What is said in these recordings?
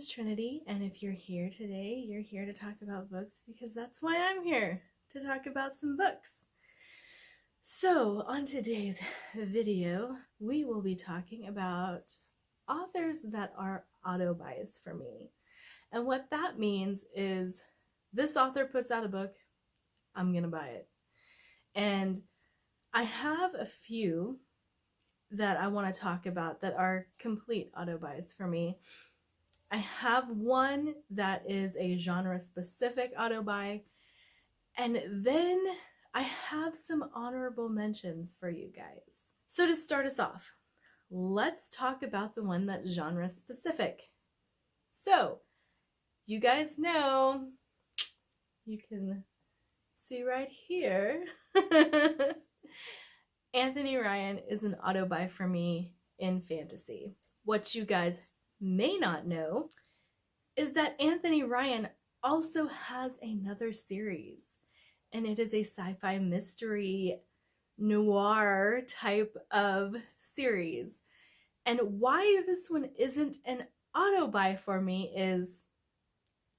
is Trinity, and if you're here today, you're here to talk about books because that's why I'm here, to talk about some books. So, on today's video, we will be talking about authors that are auto-buys for me. And what that means is this author puts out a book, I'm gonna buy it. And I have a few that I want to talk about that are complete auto-buys for me. I have one that is a genre-specific auto-buy, and then I have some honorable mentions for you guys. So to start us off, let's talk about the one that's genre-specific. So, you guys know, you can see right here, Anthony Ryan is an auto-buy for me in fantasy. What you guys may not know is that Anthony Ryan also has another series, and it is a sci-fi mystery noir type of series. And why this one isn't an auto-buy for me is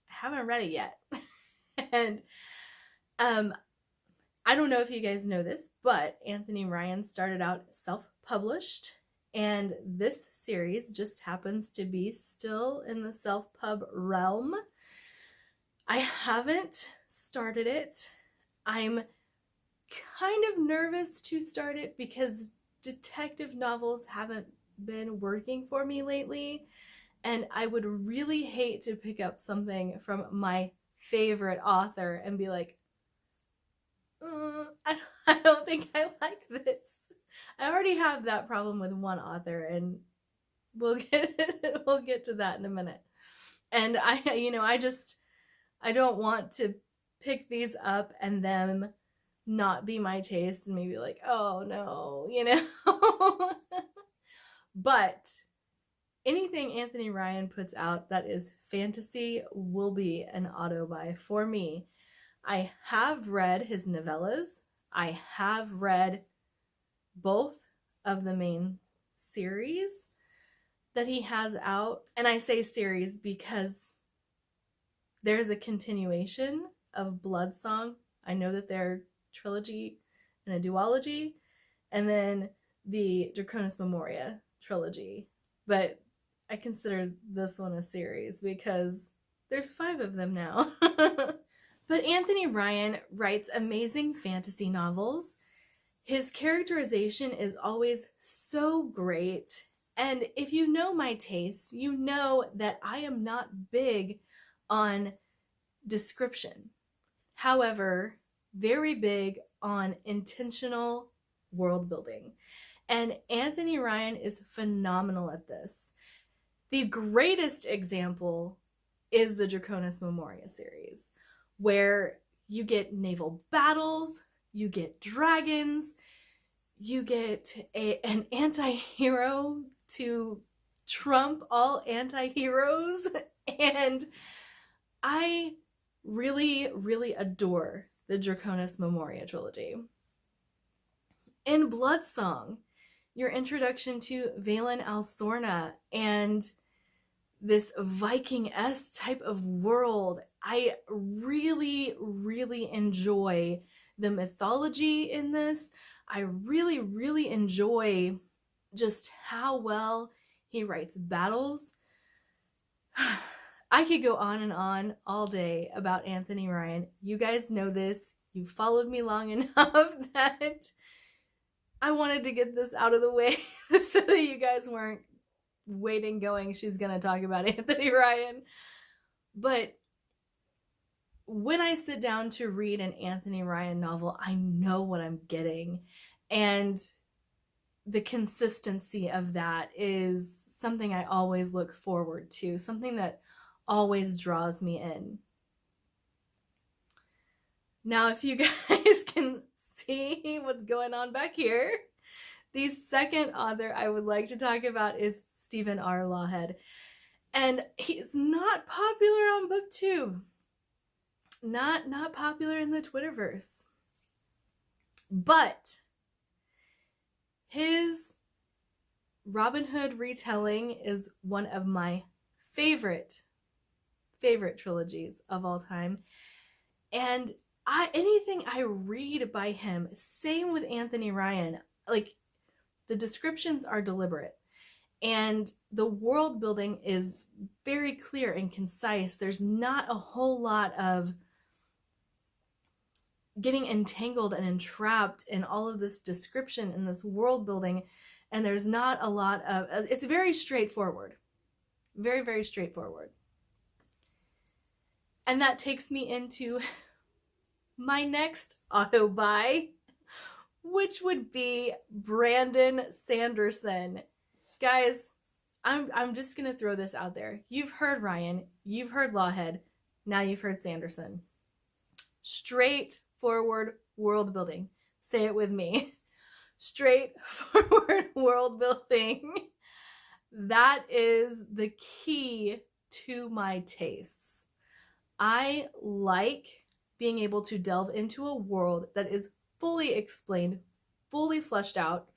I haven't read it yet. And I don't know if you guys know this, but Anthony Ryan started out self-published, and this series just happens to be still in the self-pub realm. I haven't started it. I'm kind of nervous to start it because detective novels haven't been working for me lately, and I would really hate to pick up something from my favorite author and be like, I don't think I like this. I already have that problem with one author, and we'll get to that in a minute. And I don't want to pick these up and them not be my taste and maybe like, oh no, But anything Anthony Ryan puts out that is fantasy will be an auto-buy for me. I have read his novellas. I have read both of the main series that he has out. And I say series because there's a continuation of Bloodsong. I know that they're trilogy and a duology. And then the Draconis Memoria trilogy. But I consider this one a series because there's 5 of them now. But Anthony Ryan writes amazing fantasy novels. His characterization is always so great. And if you know my taste, you know that I am not big on description. However, very big on intentional world building. And Anthony Ryan is phenomenal at this. The greatest example is the Draconis Memoria series, where you get naval battles, you get dragons, you get an anti-hero to trump all anti-heroes, and I really, really adore the Draconis Memoria trilogy. In Bloodsong, your introduction to Valen Alsorna and this Viking-esque type of world, I really, really enjoy the mythology in this. I really, really enjoy just how well he writes battles. I could go on and on all day about Anthony Ryan. You guys know this. You've followed me long enough that I wanted to get this out of the way so that you guys weren't waiting going, she's gonna talk about Anthony Ryan. But when I sit down to read an Anthony Ryan novel, I know what I'm getting, and the consistency of that is something I always look forward to, something that always draws me in. Now, if you guys can see what's going on back here, the second author I would like to talk about is Stephen R. Lawhead. And he's not popular on BookTube. Not popular in the Twitterverse. But his Robin Hood retelling is one of my favorite favorite trilogies of all time. And anything I read by him, same with Anthony Ryan, like the descriptions are deliberate and the world building is very clear and concise. There's not a whole lot of getting entangled and entrapped in all of this description and this world building. And there's not a lot of, it's very straightforward. Very, very straightforward. And that takes me into my next auto buy, which would be Brandon Sanderson. Guys, I'm just gonna throw this out there. You've heard Ryan, you've heard Lawhead, now you've heard Sanderson. Straightforward world building. Say it with me. Straightforward world building. That is the key to my tastes. I like being able to delve into a world that is fully explained, fully fleshed out,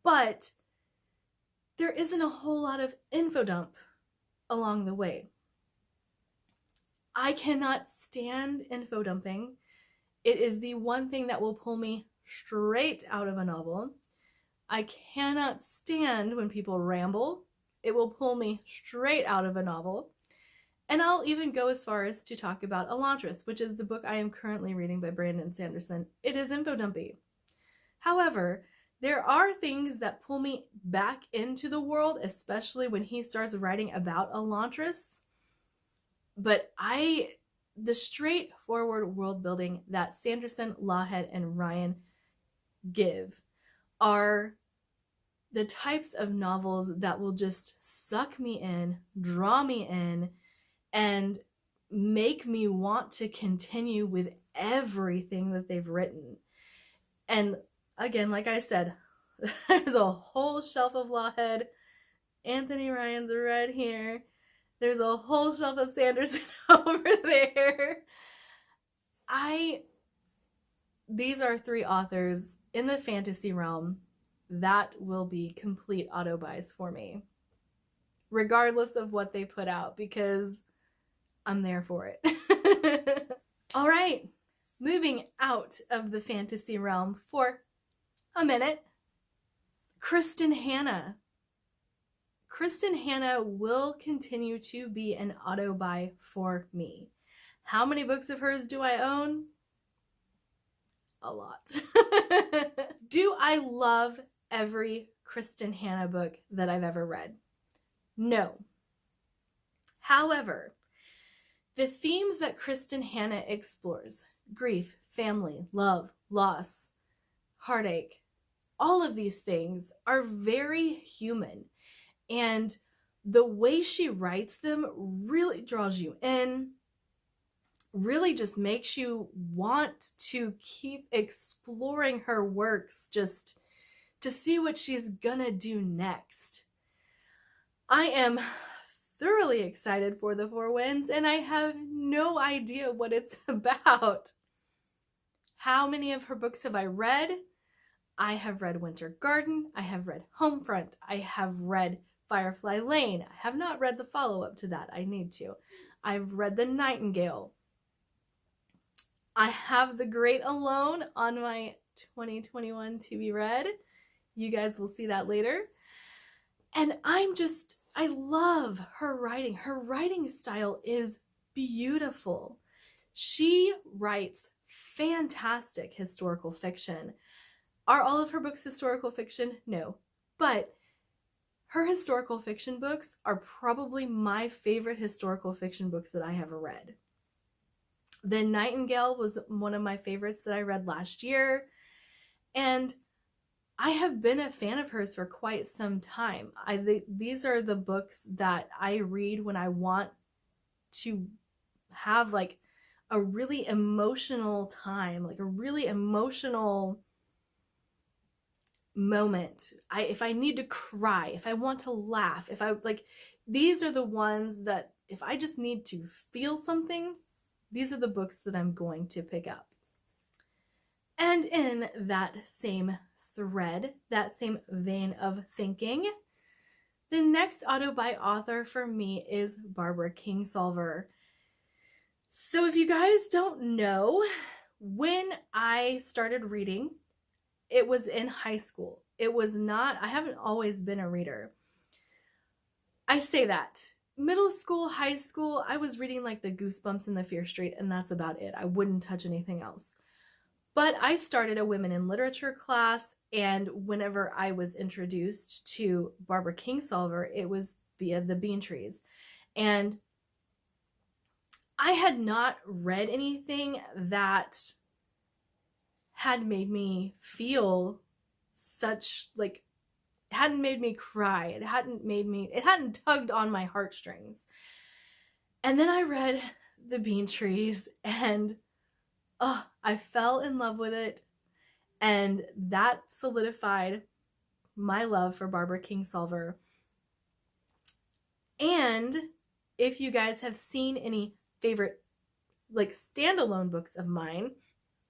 but there isn't a whole lot of info dump along the way. I cannot stand info dumping. It is the one thing that will pull me straight out of a novel. I cannot stand when people ramble. It will pull me straight out of a novel. And I'll even go as far as to talk about Elantris, which is the book I am currently reading by Brandon Sanderson. It is info dumpy. However, there are things that pull me back into the world, especially when he starts writing about Elantris. But the straightforward world building that Sanderson, Lawhead, and Ryan give are the types of novels that will just suck me in, draw me in, and make me want to continue with everything that they've written. And again, like I said, there's a whole shelf of Lawhead. Anthony Ryan's right here. There's a whole shelf of Sanderson over there. These are three authors in the fantasy realm that will be complete auto buys for me, regardless of what they put out, because I'm there for it. All right, moving out of the fantasy realm for a minute. Kristin Hannah. Kristin Hannah will continue to be an auto buy for me. How many books of hers do I own? A lot. Do I love every Kristin Hannah book that I've ever read? No. However, the themes that Kristin Hannah explores, grief, family, love, loss, heartache, all of these things are very human. And the way she writes them really draws you in, really just makes you want to keep exploring her works just to see what she's gonna do next. I am thoroughly excited for The Four Winds, and I have no idea what it's about. How many of her books have I read? I have read Winter Garden. I have read Homefront. I have read Firefly Lane. I have not read the follow-up to that. I need to. I've read The Nightingale. I have The Great Alone on my 2021 to be read. You guys will see that later. And I love her writing. Her writing style is beautiful. She writes fantastic historical fiction. Are all of her books historical fiction? No. But her historical fiction books are probably my favorite historical fiction books that I have ever read. The Nightingale was one of my favorites that I read last year. And I have been a fan of hers for quite some time. These are the books that I read when I want to have like a really emotional time, like a really emotional moment. If I need to cry, if I want to laugh, these are the ones that if I just need to feel something, these are the books that I'm going to pick up. And in that same thread, that same vein of thinking, the next auto buy author for me is Barbara Kingsolver. So if you guys don't know, when I started reading, it was in high school. It was not, I haven't always been a reader. I say that. Middle school, high school, I was reading like the Goosebumps and the Fear Street, and that's about it. I wouldn't touch anything else. But I started a women in literature class, and whenever I was introduced to Barbara Kingsolver, it was via the Bean Trees. And I had not read anything that had made me feel such, like, hadn't made me cry. It hadn't tugged on my heartstrings. And then I read The Bean Trees, and I fell in love with it. And that solidified my love for Barbara Kingsolver. And if you guys have seen any favorite, like, standalone books of mine,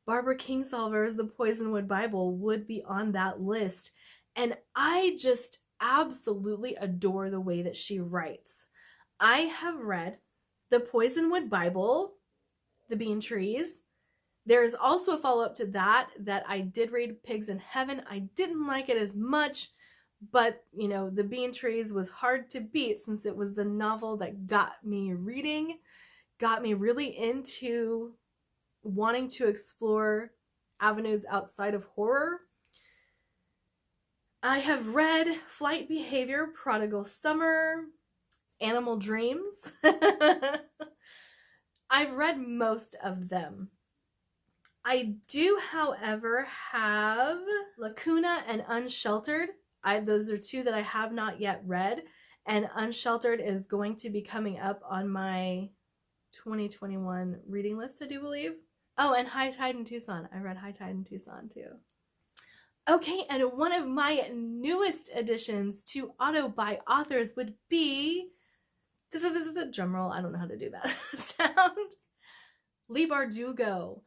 Barbara Kingsolver's The Poisonwood Bible would be on that list. And I just absolutely adore the way that she writes. I have read The Poisonwood Bible, The Bean Trees. There is also a follow-up to that I did read, Pigs in Heaven. I didn't like it as much, but, you know, The Bean Trees was hard to beat since it was the novel that got me reading, got me really into wanting to explore avenues outside of horror. I have read Flight Behavior, Prodigal Summer, Animal Dreams. I've read most of them. I do, however, have Lacuna and Unsheltered. Those are two that I have not yet read, and Unsheltered is going to be coming up on my 2021 reading list, I do believe. Oh, and High Tide in Tucson. I read High Tide in Tucson too. Okay, and one of my newest additions to Auto by Authors would be, drumroll, I don't know how to do that sound, Leigh Bardugo.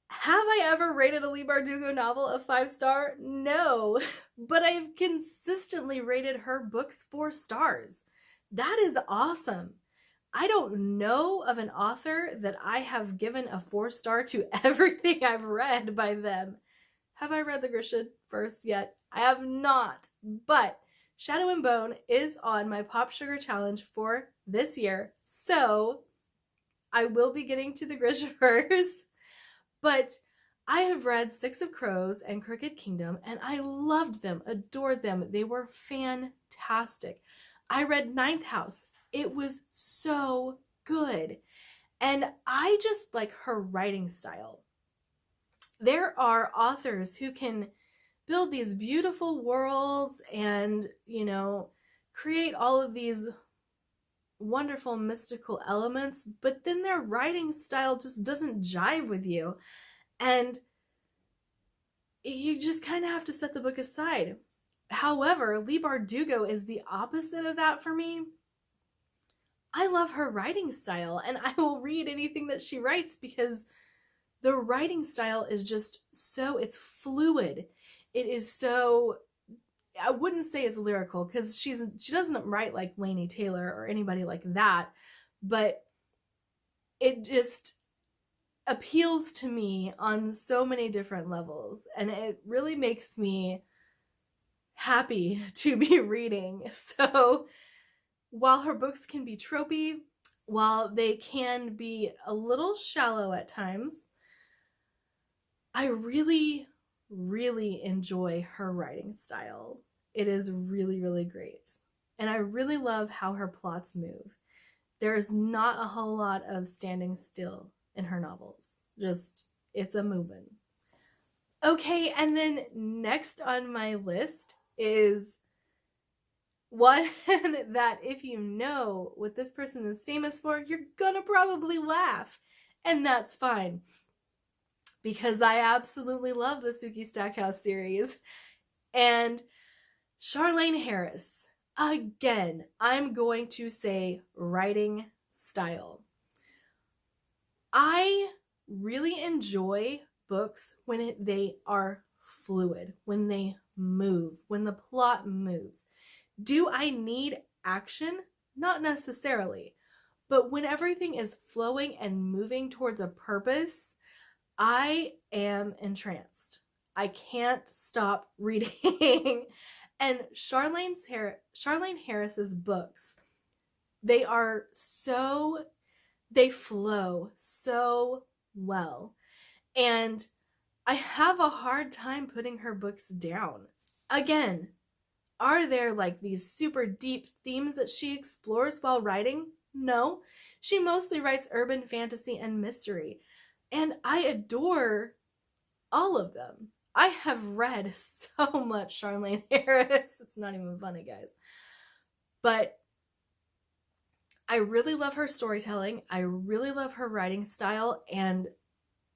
Have I ever rated a Leigh Bardugo novel a 5-star? No, but I've consistently rated her books 4 stars. That is awesome. I don't know of an author that I have given a 4-star to everything I've read by them. Have I read The Grisha first yet? I have not, but Shadow and Bone is on my Pop Sugar Challenge for this year, so I will be getting to The Grisha first. But I have read Six of Crows and Crooked Kingdom, and I loved them, adored them. They were fantastic. I read Ninth House. It was so good. And I just like her writing style. There are authors who can build these beautiful worlds and, you know, create all of these wonderful mystical elements, but then their writing style just doesn't jive with you. And you just kind of have to set the book aside. However, Leigh Bardugo is the opposite of that for me. I love her writing style, and I will read anything that she writes because the writing style is just so, it's fluid. It is so, I wouldn't say it's lyrical because she doesn't write like Laini Taylor or anybody like that, but it just appeals to me on so many different levels, and it really makes me happy to be reading. So while her books can be tropey, while they can be a little shallow at times, I really, really enjoy her writing style. It is really, really great. And I really love how her plots move. There's not a whole lot of standing still in her novels. Just, it's a moving. Okay, and then next on my list is one that if you know what this person is famous for, you're gonna probably laugh. And that's fine, because I absolutely love the Sookie Stackhouse series. And Charlaine Harris, again, I'm going to say writing style. I really enjoy books when they are fluid, when they move, when the plot moves. Do I need action? Not necessarily, But when everything is flowing and moving towards a purpose, I am entranced. I can't stop reading. And Charlaine Harris's books, they flow so well. And I have a hard time putting her books down. Again, are there like these super deep themes that she explores while writing? No. She mostly writes urban fantasy and mystery. And I adore all of them. I have read so much Charlaine Harris. It's not even funny, guys. But I really love her storytelling. I really love her writing style. And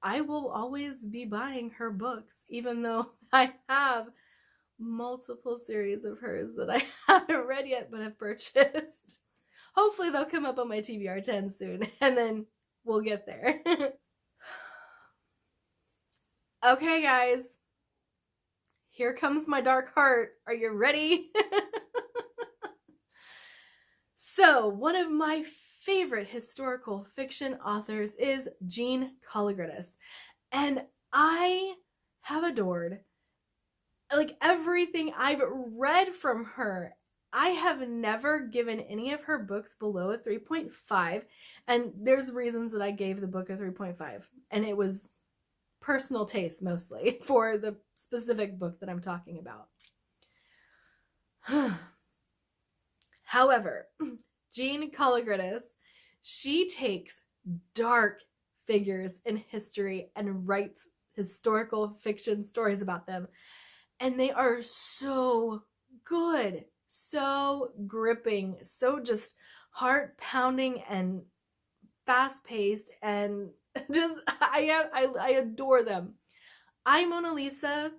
I will always be buying her books, even though I have multiple series of hers that I haven't read yet but have purchased. Hopefully they'll come up on my TBR 10 soon, and then we'll get there. Okay, guys. Here comes my dark heart. Are you ready? So, one of my favorite historical fiction authors is Jean Cologres, and I have adored like everything I've read from her. I have never given any of her books below a 3.5, and there's reasons that I gave the book a 3.5, and it was personal taste mostly for the specific book that I'm talking about. However, Jean Cologres, she takes dark figures in history and writes historical fiction stories about them. And they are so good, so gripping, so just heart-pounding and fast-paced, and just I adore them. I, Mona Lisa,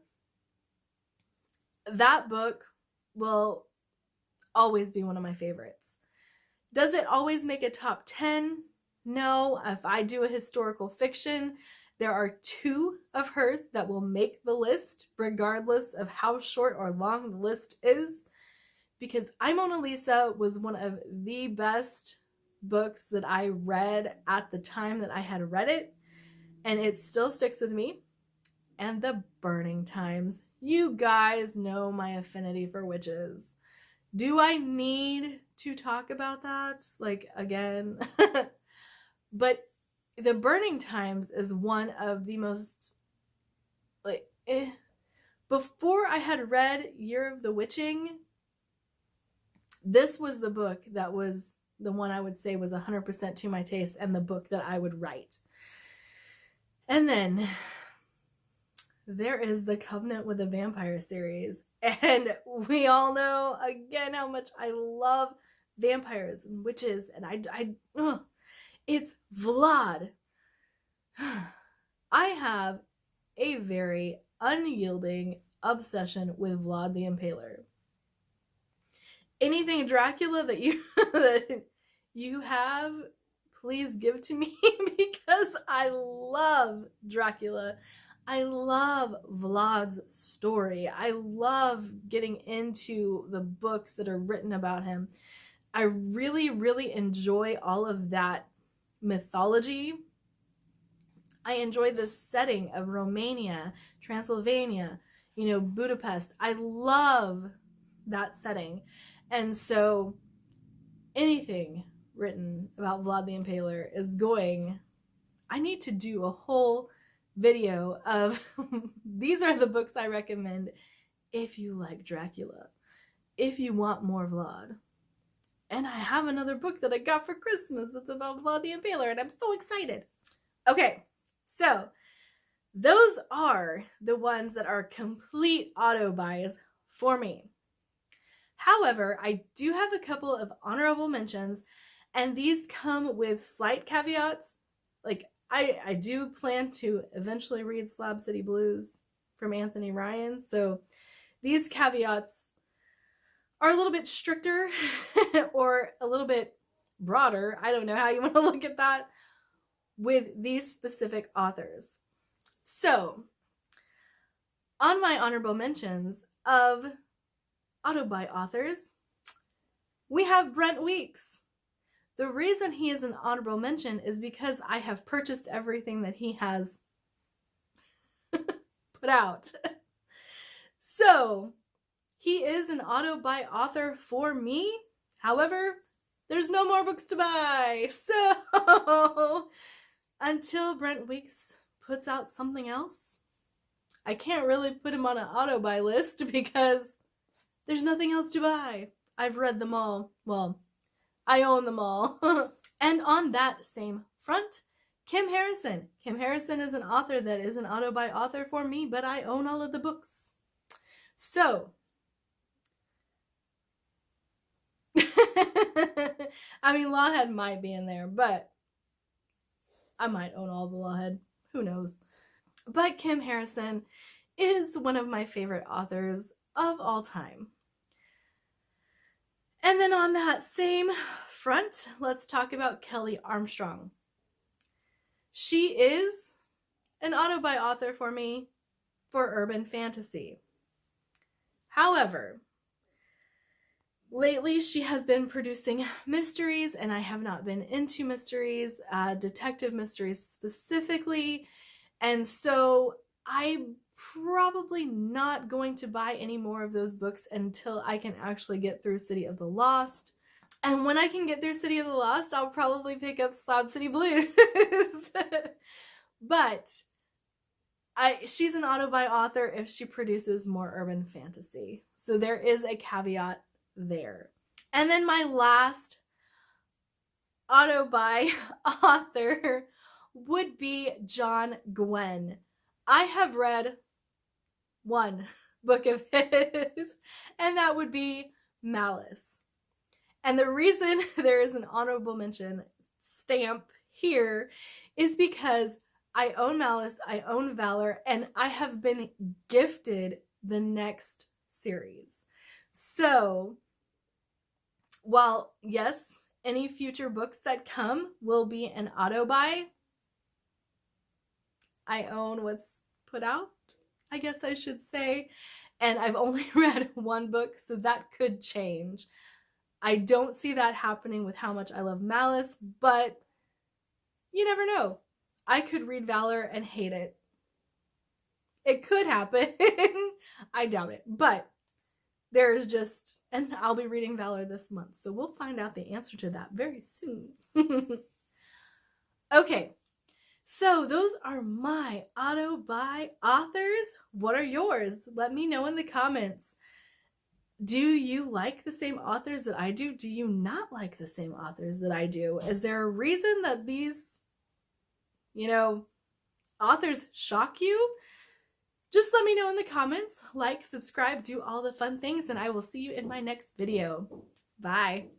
that book will always be one of my favorites. Does it always make a top 10? No. If I do a historical fiction, there are 2 of hers that will make the list, regardless of how short or long the list is, because I, Mona Lisa was one of the best books that I read at the time that I had read it, and it still sticks with me. And The Burning Times. You guys know my affinity for witches. Do I need to talk about that? Like, again? But The Burning Times is one of the most, like, before I had read Year of the Witching, this was the book that was the one I would say was 100% to my taste and the book that I would write. And then there is the Covenant with a Vampire series. And we all know, again, how much I love vampires and witches. And it's Vlad. I have a very unyielding obsession with Vlad the Impaler. Anything Dracula that you have, please give to me, because I love Dracula. I love Vlad's story. I love getting into the books that are written about him. I really, really enjoy all of that mythology. I enjoy the setting of Romania, Transylvania, Budapest. I love that setting. And so anything written about Vlad the Impaler is I need to do a whole video of these are the books I recommend if you like Dracula, if you want more Vlad. And I have another book that I got for Christmas that's about Vlad the Impaler, and I'm so excited. Okay, so those are the ones that are complete auto buys for me. However, I do have a couple of honorable mentions, and these come with slight caveats. Like, I do plan to eventually read Slab City Blues from Anthony Ryan, so these caveats are a little bit stricter or a little bit broader. I don't know how you want to look at that with these specific authors. So, on my honorable mentions of auto-buy authors, we have Brent Weeks. The reason he is an honorable mention is because I have purchased everything that he has put out. So, he is an auto-buy author for me. However, there's no more books to buy. So, until Brent Weeks puts out something else, I can't really put him on an auto-buy list because there's nothing else to buy. I've read them all. Well, I own them all. And on that same front, Kim Harrison. Kim Harrison is an author that is an auto-buy author for me, but I own all of the books. So, I mean, Lawhead might be in there, but I might own all the Lawhead. Who knows? But Kim Harrison is one of my favorite authors of all time. And then on that same front, let's talk about Kelly Armstrong. She is an auto-buy author for me for urban fantasy. However, lately she has been producing mysteries, and I have not been into mysteries, detective mysteries specifically, and so I'm probably not going to buy any more of those books until I can actually get through City of the Lost. And when I can get through City of the Lost, I'll probably pick up Slab City Blues. But she's an auto-buy author if she produces more urban fantasy. So there is a caveat there. And then my last auto-buy author would be John Gwynne. I have read one book of his, and that would be Malice. And the reason there is an honorable mention stamp here is because I own Malice, I own Valor, and I have been gifted the next series. So, while yes, any future books that come will be an auto-buy, I own what's put out, I guess I should say, and I've only read one book, so that could change. I don't see that happening with how much I love Malice, but you never know. I could read Valor and hate it. It could happen. I doubt it, but there's just, and I'll be reading Valor this month, so we'll find out the answer to that very soon. Okay. So those are my auto-buy authors. What are yours? Let me know in the comments. Do you like the same authors that I do? Do you not like the same authors that I do? Is there a reason that these, authors shock you? Just let me know in the comments. Like, subscribe, do all the fun things, and I will see you in my next video. Bye.